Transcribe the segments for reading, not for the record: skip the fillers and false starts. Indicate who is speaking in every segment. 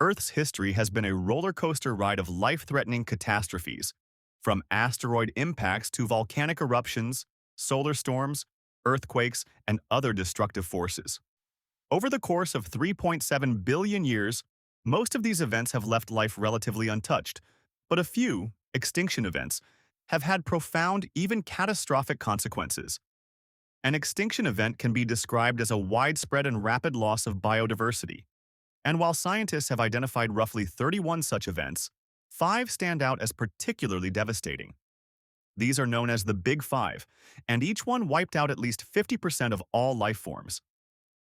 Speaker 1: Earth's history has been a roller coaster ride of life-threatening catastrophes, from asteroid impacts to volcanic eruptions, solar storms, earthquakes, and other destructive forces. Over the course of 3.7 billion years, most of these events have left life relatively untouched, but a few, extinction events, have had profound, even catastrophic consequences. An extinction event can be described as a widespread and rapid loss of biodiversity. And while scientists have identified roughly 31 such events, 5 stand out as particularly devastating. These are known as the Big Five, and each one wiped out at least 50% of all life forms.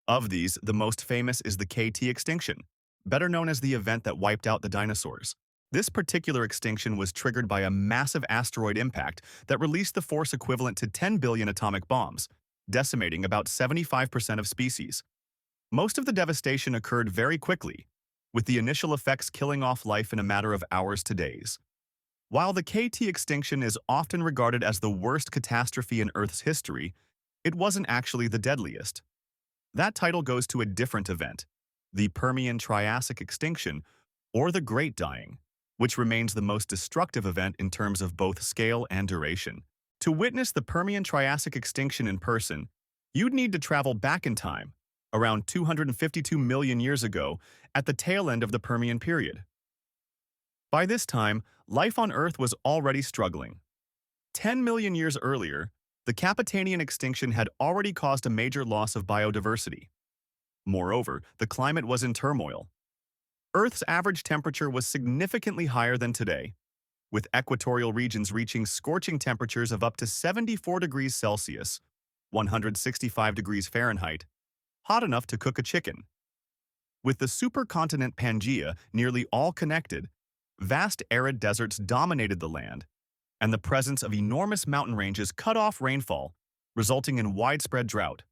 Speaker 1: Of these, the most famous is the KT extinction, better known as the event that wiped out the dinosaurs. This particular extinction was triggered by a massive asteroid impact that released the force equivalent to 10 billion atomic bombs, decimating about 75% of species. Most of the devastation occurred very quickly, with the initial effects killing off life in a matter of hours to days. While the KT extinction is often regarded as the worst catastrophe in Earth's history, it wasn't actually the deadliest. That title goes to a different event, the Permian-Triassic Extinction, or the Great Dying, which remains the most destructive event in terms of both scale and duration. To witness the Permian-Triassic Extinction in person, you'd need to travel back in time, around 252 million years ago, at the tail end of the Permian period. By this time, life on Earth was already struggling. 10 million years earlier, the Capetanian extinction had already caused a major loss of biodiversity. Moreover, the climate was in turmoil. Earth's average temperature was significantly higher than today, with equatorial regions reaching scorching temperatures of up to 74 degrees Celsius, 165 degrees Fahrenheit, hot enough to cook a chicken. With the supercontinent Pangaea nearly all connected, vast arid deserts dominated the land, and the presence of enormous mountain ranges cut off rainfall, resulting in widespread drought.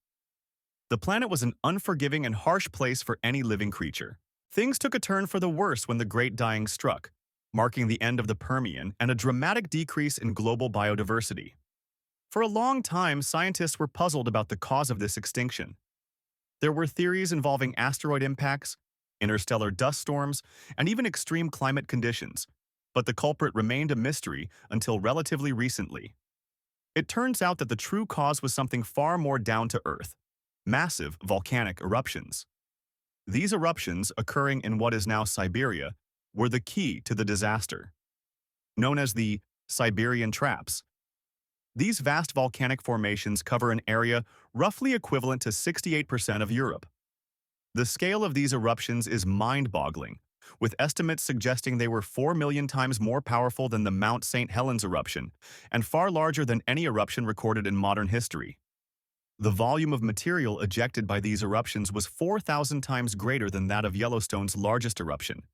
Speaker 1: The planet was an unforgiving and harsh place for any living creature. Things took a turn for the worse when the Great Dying struck, marking the end of the Permian and a dramatic decrease in global biodiversity. For a long time, scientists were puzzled about the cause of this extinction. There were theories involving asteroid impacts, interstellar dust storms, and even extreme climate conditions, but the culprit remained a mystery until relatively recently. It turns out that the true cause was something far more down to earth: massive volcanic eruptions. These eruptions, occurring in what is now Siberia, were the key to the disaster. Known as the Siberian Traps, these vast volcanic formations cover an area roughly equivalent to 68% of Europe. The scale of these eruptions is mind-boggling, with estimates suggesting they were 4 million times more powerful than the Mount St. Helens eruption, and far larger than any eruption recorded in modern history. The volume of material ejected by these eruptions was 4,000 times greater than that of Yellowstone's largest eruption.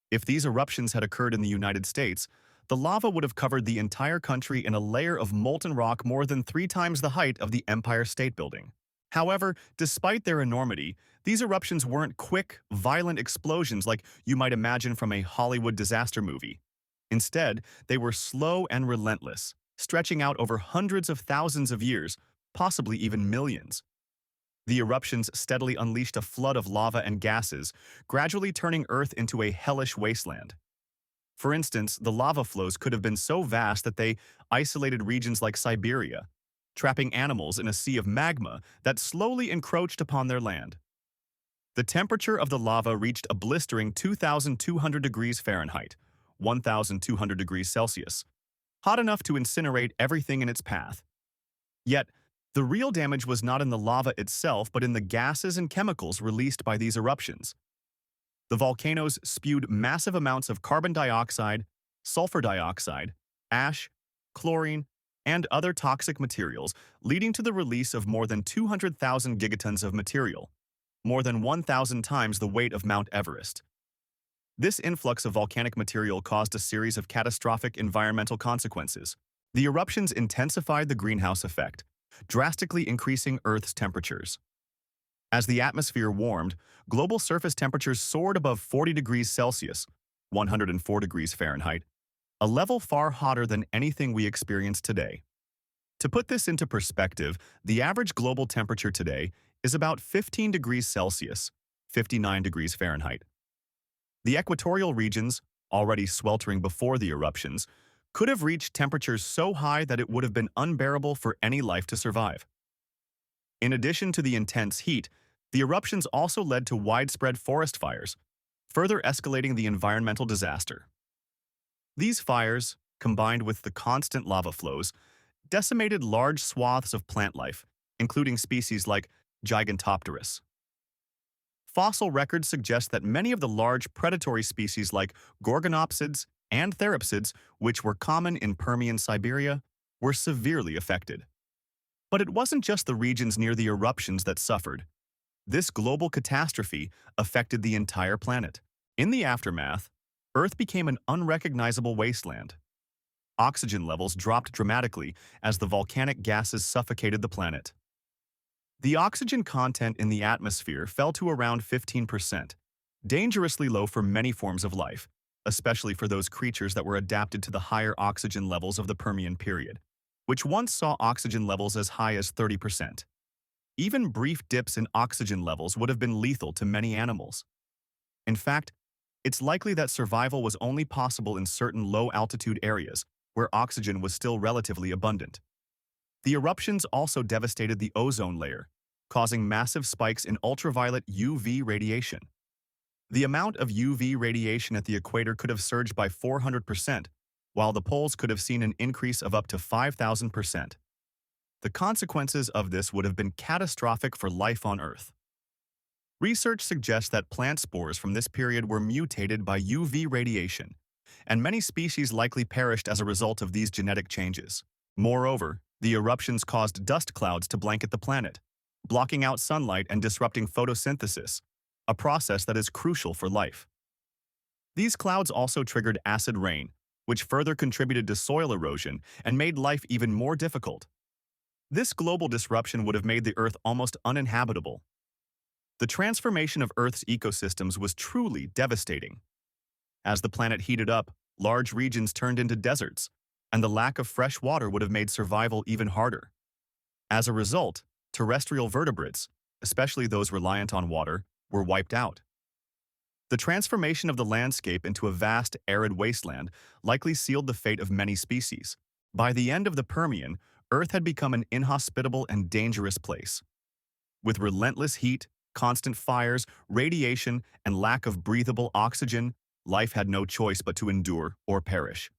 Speaker 1: If these eruptions had occurred in the United States, the lava would have covered the entire country in a layer of molten rock more than 3 times the height of the Empire State Building. However, despite their enormity, these eruptions weren't quick, violent explosions like you might imagine from a Hollywood disaster movie. Instead, they were slow and relentless, stretching out over hundreds of thousands of years, possibly even millions. The eruptions steadily unleashed a flood of lava and gases, gradually turning Earth into a hellish wasteland. For instance, the lava flows could have been so vast that they isolated regions like Siberia, trapping animals in a sea of magma that slowly encroached upon their land. The temperature of the lava reached a blistering 2,200 degrees Fahrenheit, 1,200 degrees Celsius, hot enough to incinerate everything in its path. Yet, the real damage was not in the lava itself, but in the gases and chemicals released by these eruptions. The volcanoes spewed massive amounts of carbon dioxide, sulfur dioxide, ash, chlorine, and other toxic materials, leading to the release of more than 200,000 gigatons of material, more than 1,000 times the weight of Mount Everest. This influx of volcanic material caused a series of catastrophic environmental consequences. The eruptions intensified the greenhouse effect, drastically increasing Earth's temperatures. As the atmosphere warmed, global surface temperatures soared above 40 degrees Celsius, 104 degrees Fahrenheit, a level far hotter than anything we experience today. To put this into perspective, the average global temperature today is about 15 degrees Celsius, 59 degrees Fahrenheit. The equatorial regions, already sweltering before the eruptions, could have reached temperatures so high that it would have been unbearable for any life to survive. In addition to the intense heat, the eruptions also led to widespread forest fires, further escalating the environmental disaster. These fires, combined with the constant lava flows, decimated large swaths of plant life, including species like Gigantopterus. Fossil records suggest that many of the large predatory species like gorgonopsids and therapsids, which were common in Permian Siberia, were severely affected. But it wasn't just the regions near the eruptions that suffered. This global catastrophe affected the entire planet. In the aftermath, Earth became an unrecognizable wasteland. Oxygen levels dropped dramatically as the volcanic gases suffocated the planet. The oxygen content in the atmosphere fell to around 15%, dangerously low for many forms of life, especially for those creatures that were adapted to the higher oxygen levels of the Permian period, which once saw oxygen levels as high as 30%. Even brief dips in oxygen levels would have been lethal to many animals. In fact, it's likely that survival was only possible in certain low-altitude areas where oxygen was still relatively abundant. The eruptions also devastated the ozone layer, causing massive spikes in ultraviolet UV radiation. The amount of UV radiation at the equator could have surged by 400%, while the poles could have seen an increase of up to 5,000%. The consequences of this would have been catastrophic for life on Earth. Research suggests that plant spores from this period were mutated by UV radiation, and many species likely perished as a result of these genetic changes. Moreover, the eruptions caused dust clouds to blanket the planet, blocking out sunlight and disrupting photosynthesis, a process that is crucial for life. These clouds also triggered acid rain, which further contributed to soil erosion and made life even more difficult. This global disruption would have made the Earth almost uninhabitable. The transformation of Earth's ecosystems was truly devastating. As the planet heated up, large regions turned into deserts, and the lack of fresh water would have made survival even harder. As a result, terrestrial vertebrates, especially those reliant on water, were wiped out. The transformation of the landscape into a vast, arid wasteland likely sealed the fate of many species. By the end of the Permian, Earth had become an inhospitable and dangerous place. With relentless heat, constant fires, radiation, and lack of breathable oxygen, life had no choice but to endure or perish.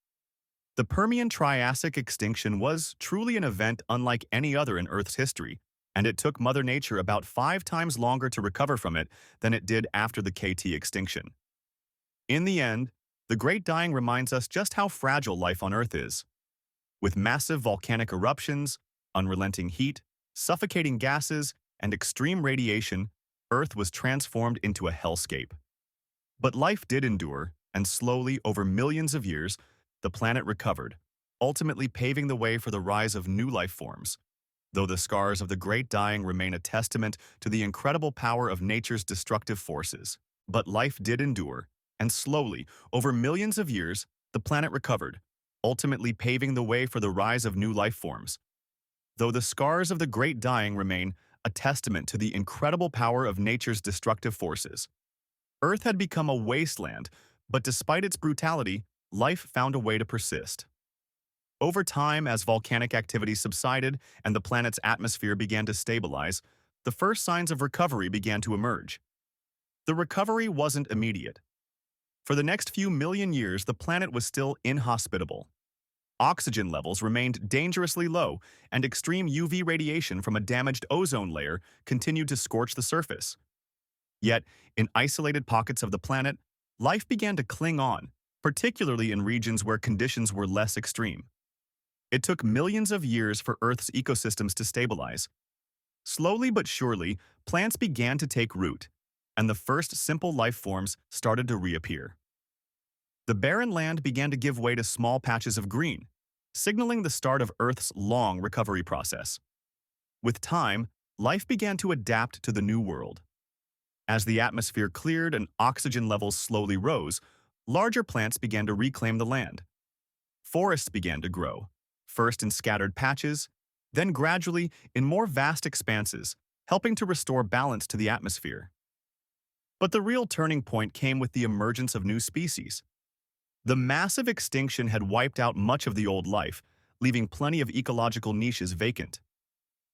Speaker 1: The Permian-Triassic Extinction was truly an event unlike any other in Earth's history, and it took Mother Nature about 5 times longer to recover from it than it did after the KT extinction. In the end, the Great Dying reminds us just how fragile life on Earth is. With massive volcanic eruptions, unrelenting heat, suffocating gases, and extreme radiation, Earth was transformed into a hellscape. But life did endure, and slowly, over millions of years, the planet recovered, ultimately paving the way for the rise of new life forms. Though the scars of the Great Dying remain a testament to the incredible power of nature's destructive forces. But life did endure, and slowly, over millions of years, the planet recovered, ultimately paving the way for the rise of new life forms. Though the scars of the Great Dying remain a testament to the incredible power of nature's destructive forces. Earth had become a wasteland, but despite its brutality, life found a way to persist. Over time, as volcanic activity subsided and the planet's atmosphere began to stabilize, the first signs of recovery began to emerge. The recovery wasn't immediate. For the next few million years, the planet was still inhospitable. Oxygen levels remained dangerously low, and extreme UV radiation from a damaged ozone layer continued to scorch the surface. Yet, in isolated pockets of the planet, life began to cling on, particularly in regions where conditions were less extreme. It took millions of years for Earth's ecosystems to stabilize. Slowly but surely, plants began to take root, and the first simple life forms started to reappear. The barren land began to give way to small patches of green, signaling the start of Earth's long recovery process. With time, life began to adapt to the new world. As the atmosphere cleared and oxygen levels slowly rose, larger plants began to reclaim the land. Forests began to grow, first in scattered patches, then gradually in more vast expanses, helping to restore balance to the atmosphere. But the real turning point came with the emergence of new species. The massive extinction had wiped out much of the old life, leaving plenty of ecological niches vacant.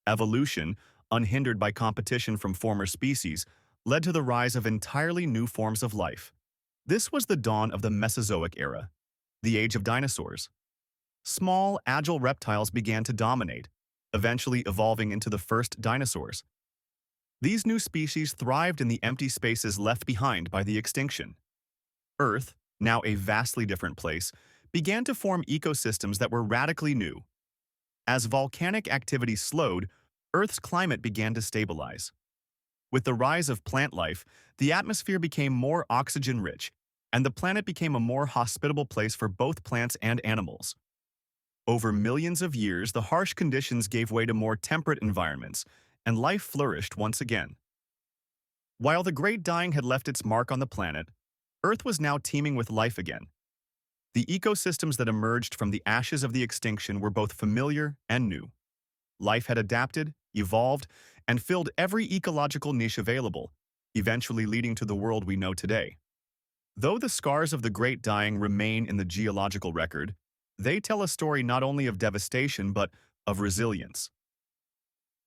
Speaker 1: Evolution, unhindered by competition from former species, led to the rise of entirely new forms of life. This was the dawn of the Mesozoic era, the age of dinosaurs. Small, agile reptiles began to dominate, eventually evolving into the first dinosaurs. These new species thrived in the empty spaces left behind by the extinction. Earth, now a vastly different place, began to form ecosystems that were radically new. As volcanic activity slowed, Earth's climate began to stabilize. With the rise of plant life, the atmosphere became more oxygen-rich, and the planet became a more hospitable place for both plants and animals. Over millions of years, the harsh conditions gave way to more temperate environments, and life flourished once again. While the Great Dying had left its mark on the planet, Earth was now teeming with life again. The ecosystems that emerged from the ashes of the extinction were both familiar and new. Life had adapted, evolved, and filled every ecological niche available, eventually leading to the world we know today. Though the scars of the Great Dying remain in the geological record, they tell a story not only of devastation but of resilience.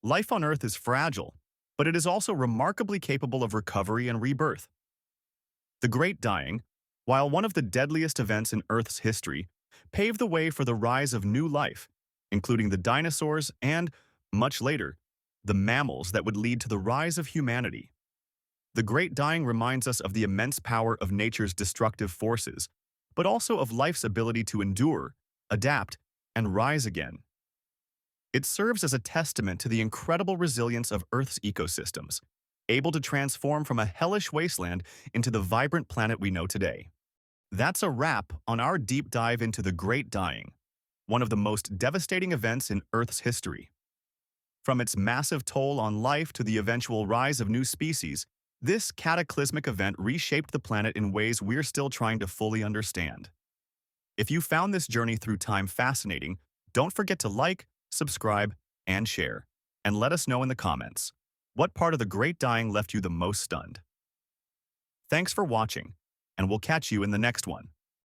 Speaker 1: Life on Earth is fragile, but it is also remarkably capable of recovery and rebirth. The Great Dying, while one of the deadliest events in Earth's history, paved the way for the rise of new life, including the dinosaurs and, much later, the mammals that would lead to the rise of humanity. The Great Dying reminds us of the immense power of nature's destructive forces, but also of life's ability to endure, adapt, and rise again. It serves as a testament to the incredible resilience of Earth's ecosystems, able to transform from a hellish wasteland into the vibrant planet we know today. That's a wrap on our deep dive into the Great Dying, one of the most devastating events in Earth's history. From its massive toll on life to the eventual rise of new species, this cataclysmic event reshaped the planet in ways we're still trying to fully understand. If you found this journey through time fascinating, don't forget to like, subscribe, and share, and let us know in the comments what part of the Great Dying left you the most stunned. Thanks for watching, and we'll catch you in the next one.